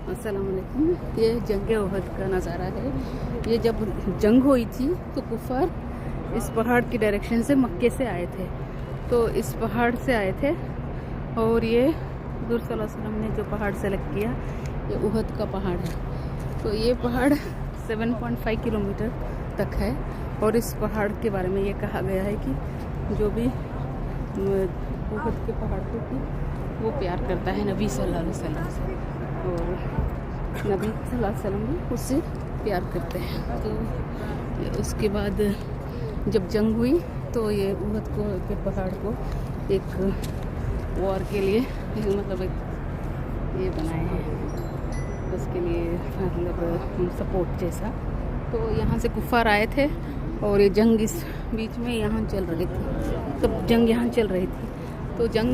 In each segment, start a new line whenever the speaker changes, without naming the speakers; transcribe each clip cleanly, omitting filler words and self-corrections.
अस्सलाम वालेकुम। ये जंग उहद का नज़ारा है। ये जब जंग हुई थी तो कुफार इस पहाड़ की डायरेक्शन से मक्के से आए थे, तो इस पहाड़ से आए थे और ये हुज़ूर सल्लल्लाहु अलैहि वसल्लम ने जो पहाड़ सेलेक्ट किया ये उहद का पहाड़ है। तो ये पहाड़ 7.5 किलोमीटर तक है और इस पहाड़ के बारे में ये कहा गया है कि जो भी उहद के पहाड़ को कि वो प्यार करता है नबी सल्लल्लाहु अलैहि वसल्लम से और नबी सल्लल्लाहु अलैहि वसल्लम भी उससे प्यार करते हैं। तो उसके बाद जब जंग हुई तो ये उहद के पहाड़ को एक वॉर के लिए मतलब एक ये बनाए हैं, उसके लिए मतलब सपोर्ट जैसा। तो यहाँ से कुफार आए थे और ये जंग इस बीच में यहाँ चल रही थी, तब जंग यहाँ चल रही थी। तो जंग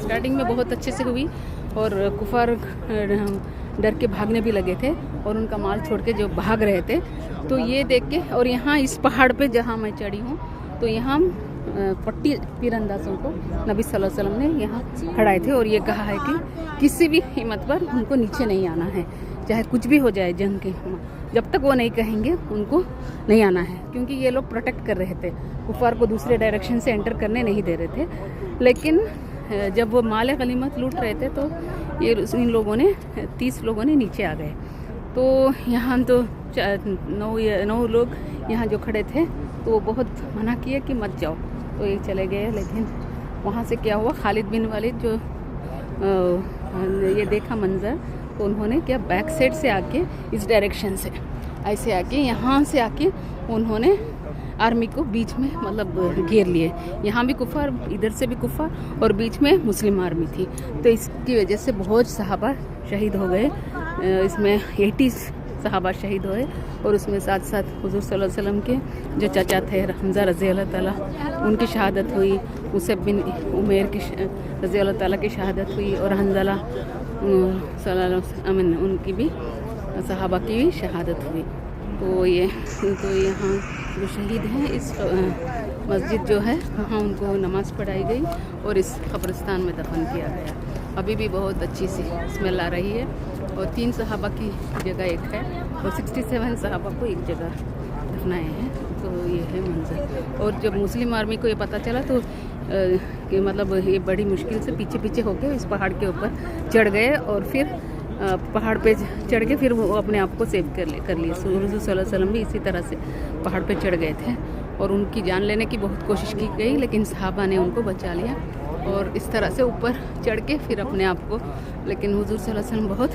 स्टार्टिंग में बहुत अच्छे से हुई और कुफार डर के भागने भी लगे थे और उनका माल छोड़ के जो भाग रहे थे। तो ये देख के और यहाँ इस पहाड़ पे जहाँ मैं चढ़ी हूँ तो यहाँ पट्टी तीरंदाजों को नबी सल्लल्लाहु अलैहि वसल्लम ने यहाँ खड़ाए थे और ये कहा है कि किसी भी कीमत पर उनको नीचे नहीं आना है, चाहे कुछ भी हो जाए जंग के, जब तक वो नहीं कहेंगे उनको नहीं आना है, क्योंकि ये लोग प्रोटेक्ट कर रहे थे, कुफार को दूसरे डायरेक्शन से एंटर करने नहीं दे रहे थे। लेकिन जब वो माल गनीमत लूट रहे थे तो ये इन लोगों ने 30 लोगों ने नीचे आ गए। तो यहाँ तो 9 लोग यहाँ जो खड़े थे तो वो बहुत मना किए कि मत जाओ, तो ये चले गए। लेकिन वहाँ से क्या हुआ, खालिद बिन वालिद जो ये देखा मंजर तो उन्होंने क्या बैक साइड से आके इस डायरेक्शन से ऐसे आके यहाँ से आके उन्होंने आर्मी को बीच में मतलब घेर लिए। यहाँ भी कुफार, इधर से भी कुफार और बीच में मुस्लिम आर्मी थी। तो इसकी वजह से बहुत सहाबा शहीद हो गए, इसमें 80 सहाबा शहीद हुए और उसमें साथ साथ हुज़ूर सल्लल्लाहु अलैहि वसल्लम के जो चाचा थे हमज़ा रज़ी अल्लाह ताला उनकी शहादत हुई, उसैब बिन उमैर की रज़ी अल्लाह ताला की शहादत हुई और हंज़ला उनकी भी सहाबा की भी शहादत हुई। तो यहाँ जो शहीद हैं इस मस्जिद जो है वहाँ उनको नमाज़ पढ़ाई गई और इस कब्रिस्तान में दफन किया गया। अभी भी बहुत अच्छी सी स्मेल आ रही है और 3 सहाबा की जगह एक है और 67 सहाबा को एक जगह दफनाए हैं। तो ये है मंजर। और जब मुस्लिम आर्मी को ये पता चला तो कि मतलब ये बड़ी मुश्किल से पीछे पीछे होकर इस पहाड़ के ऊपर चढ़ गए और फिर पहाड़ पे चढ़ के फिर वो अपने आप को सेव कर लिए। हुज़ूर सल्लल्लाहु अलैहि वसल्लम भी इसी तरह से पहाड़ पे चढ़ गए थे और उनकी जान लेने की बहुत कोशिश की गई, लेकिन सहाबा ने उनको बचा लिया और इस तरह से ऊपर चढ़ के फिर अपने आप को, लेकिन हुज़ूर सल्लल्लाहु अलैहि वसल्लम बहुत